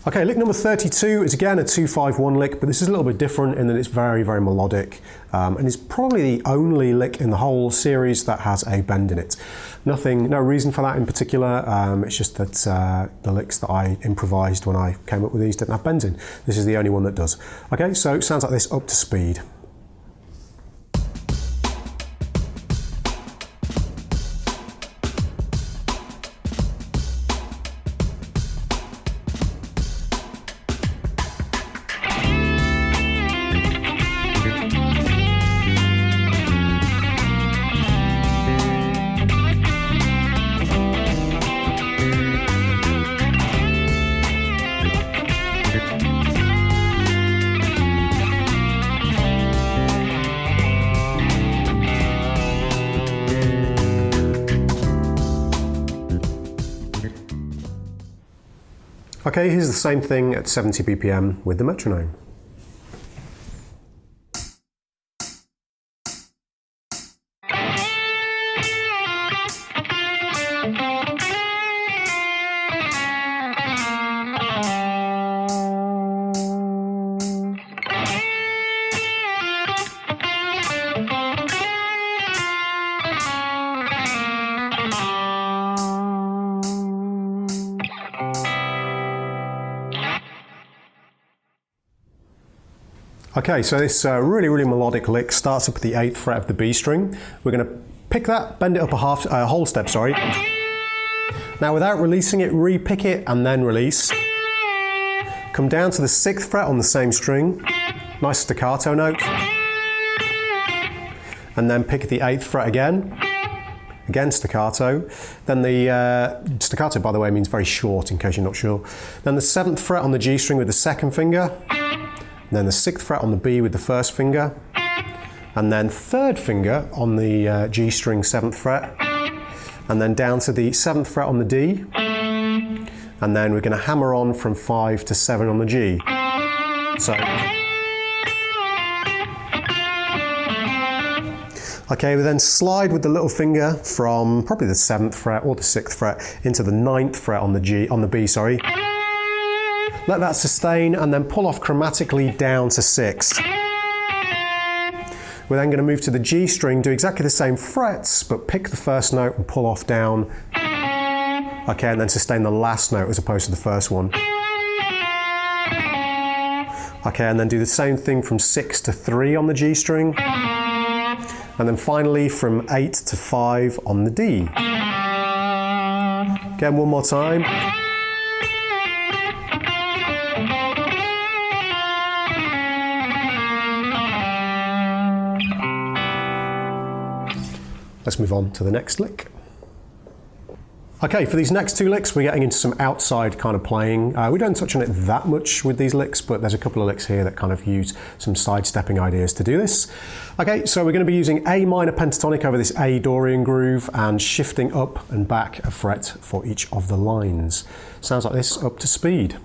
Okay, lick number 32 is again a 2-5-1 lick, but this is a little bit different in that it's very, very melodic, and it's probably the only lick in the whole series that has a bend in it. No reason for that in particular, it's just that the licks that I improvised when I came up with these didn't have bends in. This is the only one that does. Okay, so it sounds like this up to speed. Okay, here's the same thing at 70 BPM with the metronome. Okay, so this really, really melodic lick starts up at the 8th fret of the B string. We're going to pick that, bend it up a whole step, sorry. Now without releasing it, re-pick it and then release. Come down to the 6th fret on the same string, nice staccato note. And then pick the 8th fret again staccato. Then the staccato, by the way, means very short in case you're not sure. Then the 7th fret on the G string with the 2nd finger. And then the 6th fret on the B with the 1st finger, and then 3rd finger on the G string 7th fret, and then down to the 7th fret on the D, and then we're going to hammer on from 5 to 7 on the G. So, okay, we then slide with the little finger from probably the 7th fret or the 6th fret into the 9th fret on the B, sorry. Let that sustain and then pull off chromatically down to 6. We're then going to move to the G string, do exactly the same frets, but pick the first note and pull off down. Okay, and then sustain the last note as opposed to the first one. Okay, and then do the same thing from 6 to 3 on the G string. And then finally from 8 to 5 on the D. Again, one more time. Let's move on to the next lick. Okay, for these next two licks, we're getting into some outside kind of playing. We don't touch on it that much with these licks, but there's a couple of licks here that kind of use some sidestepping ideas to do this. Okay, so we're going to be using A minor pentatonic over this A Dorian groove and shifting up and back a fret for each of the lines. Sounds like this up to speed.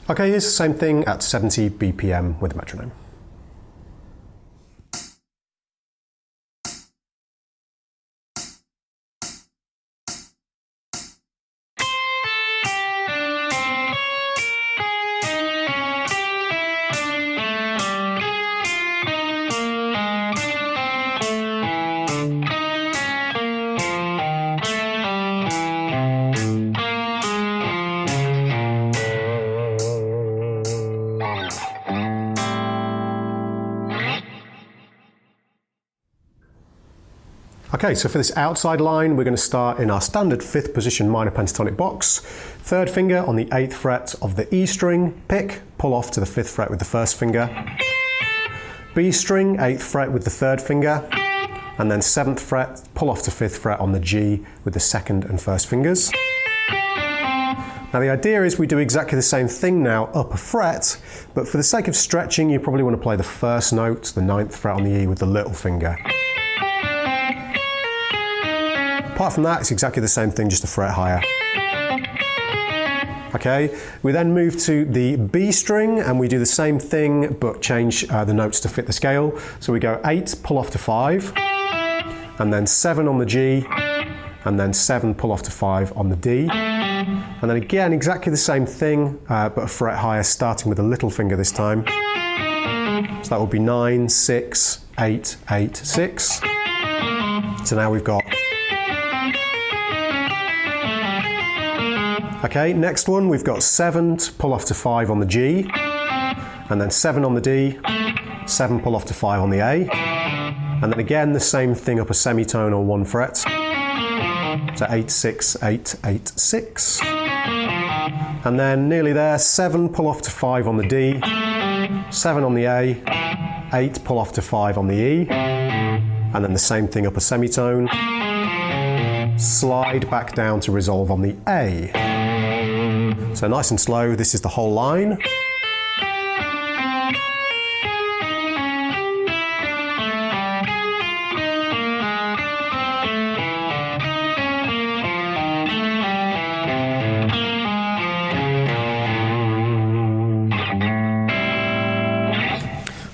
Okay, here's the same thing at 70 BPM with the metronome. Okay, so for this outside line, we're going to start in our standard 5th position minor pentatonic box. 3rd finger on the 8th fret of the E string, pick, pull off to the 5th fret with the 1st finger. B string, 8th fret with the 3rd finger, and then 7th fret, pull off to 5th fret on the G with the 2nd and 1st fingers. Now the idea is we do exactly the same thing now up a fret, but for the sake of stretching, you probably want to play the first note, the 9th fret on the E with the little finger. Apart from that, it's exactly the same thing, just a fret higher. Okay, we then move to the B string and we do the same thing but change the notes to fit the scale. So we go 8, pull off to 5, and then 7 on the G, and then 7, pull off to 5 on the D. And then again, exactly the same thing, but a fret higher, starting with the little finger this time. So that would be 9, 6, 8, 8, 6. So now we've got... Okay, next one, we've got 7, pull off to 5 on the G, and then 7 on the D, 7, pull off to 5 on the A, and then again the same thing up a semitone on 1 fret. So 8, 6, 8, 8, 6. And then nearly there, 7, pull off to 5 on the D, 7 on the A, 8, pull off to 5 on the E, and then the same thing up a semitone. Slide back down to resolve on the A. So nice and slow, this is the whole line.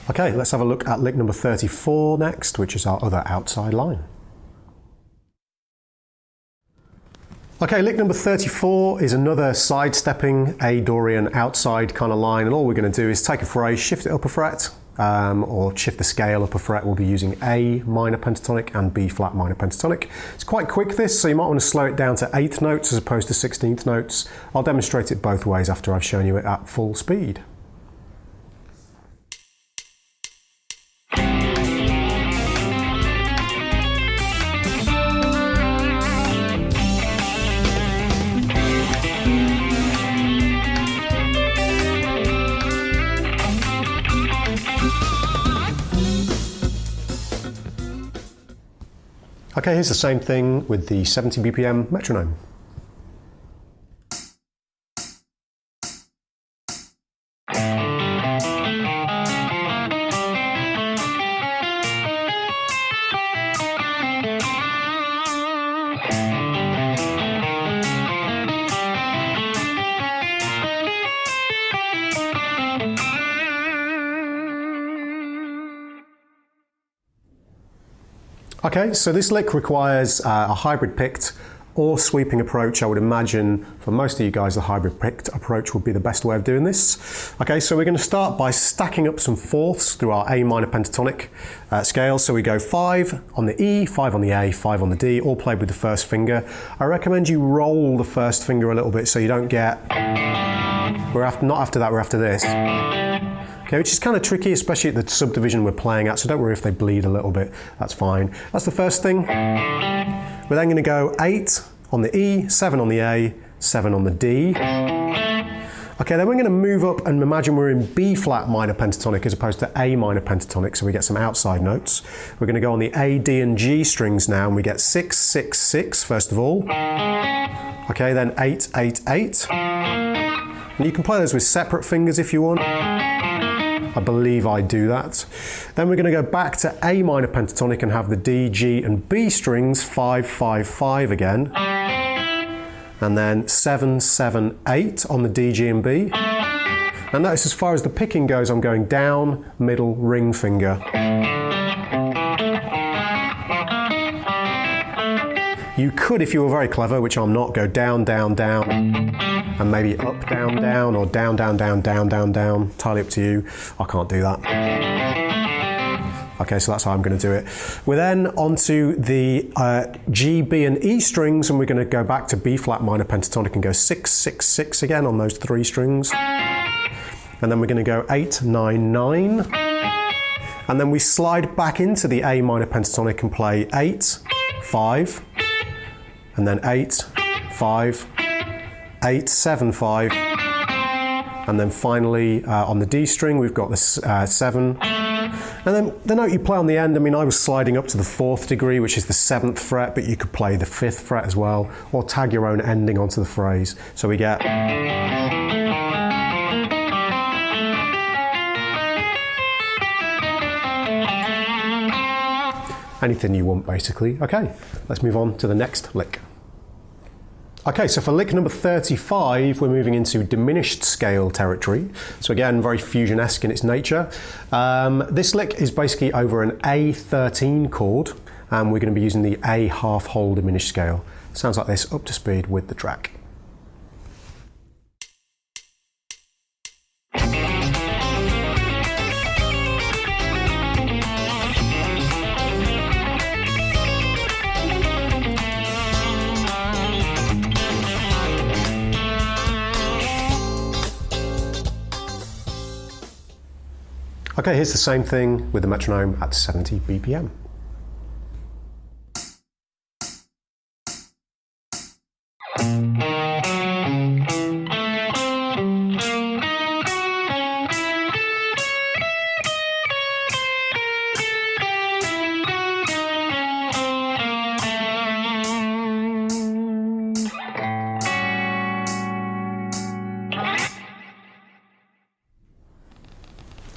Okay, let's have a look at lick number 34 next, which is our other outside line. Okay, lick number 34 is another sidestepping A Dorian outside kind of line, and all we're going to do is take a phrase, shift it up a fret, or shift the scale up a fret. We'll be using A minor pentatonic and B flat minor pentatonic. It's quite quick this, so you might want to slow it down to 8th notes as opposed to 16th notes. I'll demonstrate it both ways after I've shown you it at full speed. Okay, here's the same thing with the 70 BPM metronome. Okay, so this lick requires a hybrid picked or sweeping approach. I would imagine for most of you guys the hybrid picked approach would be the best way of doing this. Okay, so we're going to start by stacking up some fourths through our A minor pentatonic scale. So we go 5 on the E, 5 on the A, 5 on the D, all played with the first finger. I recommend you roll the first finger a little bit so you don't get... not after that, we're after this. Okay, which is kind of tricky, especially at the subdivision we're playing at, so don't worry if they bleed a little bit, that's fine. That's the first thing. We're then going to go 8 on the E, 7 on the A, 7 on the D. Okay, then we're going to move up and imagine we're in B flat minor pentatonic as opposed to A minor pentatonic, so we get some outside notes. We're going to go on the A, D and G strings now, and we get 6, 6, 6 first of all. Okay, then 8, 8, 8. And you can play those with separate fingers if you want. I believe I do that. Then we're going to go back to A minor pentatonic and have the D, G and B strings 5, 5, 5 again. And then 7, 7, 8 on the D, G and B. And notice as far as the picking goes, I'm going down, middle, ring finger. You could, if you were very clever, which I'm not, go down, down, down, and maybe up, down, down, or down, down, down, down, down, down. Entirely up to you. I can't do that. Okay, so that's how I'm going to do it. We're then onto the G, B and E strings, and we're going to go back to B flat minor pentatonic and go 6, 6, 6 again on those 3 strings. And then we're going to go 8, 9, 9. And then we slide back into the A minor pentatonic and play 8, 5, and then 8, 5, 8, 7, 5, and then finally on the D string we've got the 7, and then the note you play on the end, I mean I was sliding up to the 4th degree, which is the 7th fret, but you could play the 5th fret as well, or tag your own ending onto the phrase. So we get... anything you want basically. Okay, let's move on to the next lick. Okay, so for lick number 35, we're moving into diminished scale territory. So again, very fusion-esque in its nature. This lick is basically over an A13 chord, and we're going to be using the A half whole diminished scale. Sounds like this, up to speed with the track. Okay, here's the same thing with the metronome at 70 BPM.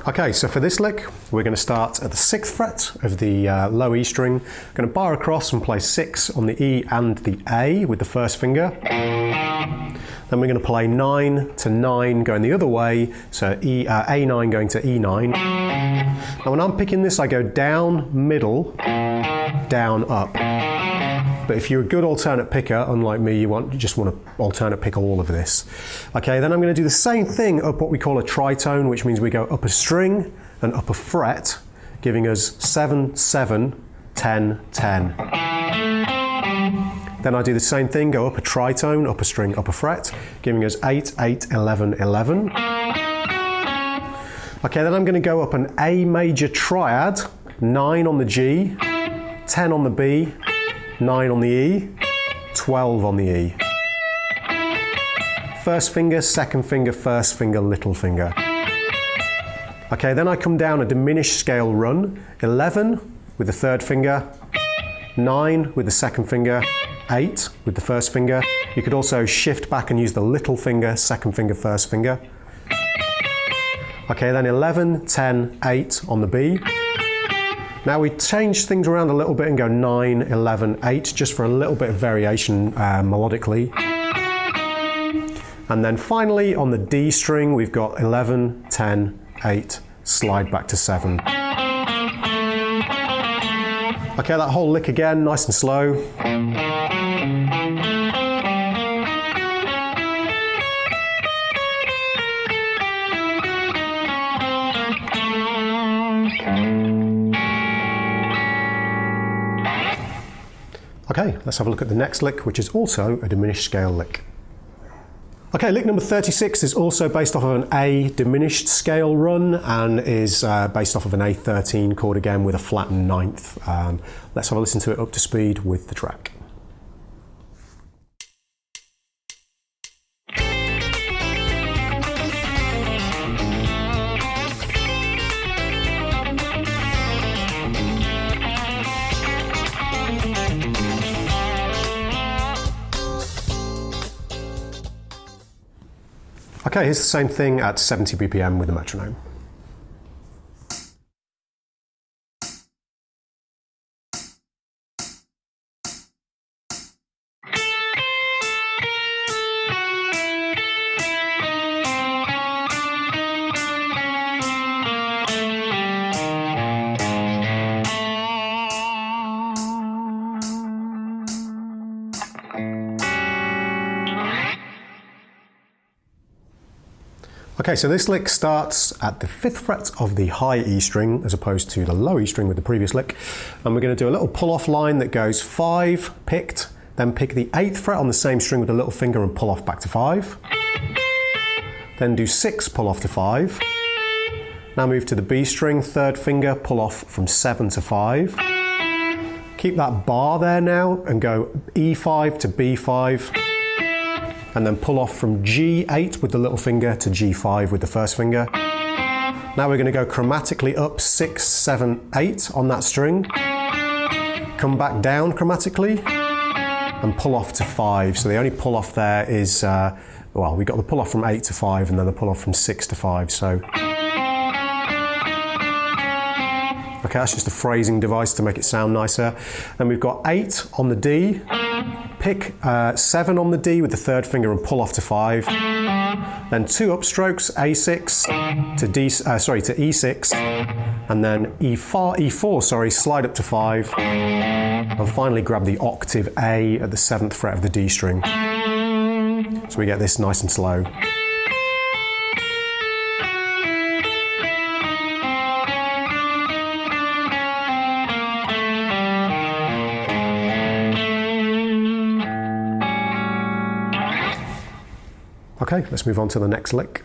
Okay, so for this lick, we're going to start at the 6th fret of the low E string. Going to bar across and play 6 on the E and the A with the first finger. Then we're going to play 9 to 9 going the other way, so A9 going to E9. Now when I'm picking this, I go down, middle, down, up. But if you're a good alternate picker, unlike me, you just want to alternate pick all of this. Okay, then I'm going to do the same thing up what we call a tritone, which means we go up a string and up a fret, giving us 7, 7, 10, 10. Then I do the same thing, go up a tritone, up a string, up a fret, giving us 8, 8, 11, 11. Okay, then I'm going to go up an A major triad, 9 on the G, 10 on the B, 9 on the E, 12 on the E. First finger, second finger, first finger, little finger. Okay, then I come down a diminished scale run, 11 with the third finger, 9 with the second finger, 8 with the first finger. You could also shift back and use the little finger, second finger, first finger. Okay, then 11, 10, 8 on the B. Now we change things around a little bit and go 9, 11, 8, just for a little bit of variation melodically. And then finally on the D string we've got 11, 10, 8, slide back to 7. Okay, that whole lick again, nice and slow. Okay, let's have a look at the next lick, which is also a diminished scale lick. Okay, lick number 36 is also based off of an A diminished scale run and is based off of an A13 chord again with a flattened ninth. Let's have a listen to it up to speed with the track. Okay, here's the same thing at 70 BPM with the metronome. Okay, so this lick starts at the 5th fret of the high E string as opposed to the low E string with the previous lick. And we're going to do a little pull-off line that goes 5 picked, then pick the 8th fret on the same string with a little finger and pull off back to 5. Then do 6 pull off to 5. Now move to the B string, 3rd finger, pull off from 7 to 5. Keep that bar there now and go E5 to B5. And then pull off from G8 with the little finger to G5 with the first finger. Now we're going to go chromatically up 6, 7, 8 on that string. Come back down chromatically and pull off to 5. So the only pull off there is, well, we got the pull off from 8 to 5 and then the pull off from 6 to 5. So, Okay, that's just a phrasing device to make it sound nicer. Then we've got 8 on the D. Pick 7 on the D with the third finger and pull off to 5. Then 2 upstrokes, A6 to to E6, and then E4, slide up to 5, and finally grab the octave A at the 7th fret of the D string. So we get this nice and slow. Okay, let's move on to the next lick.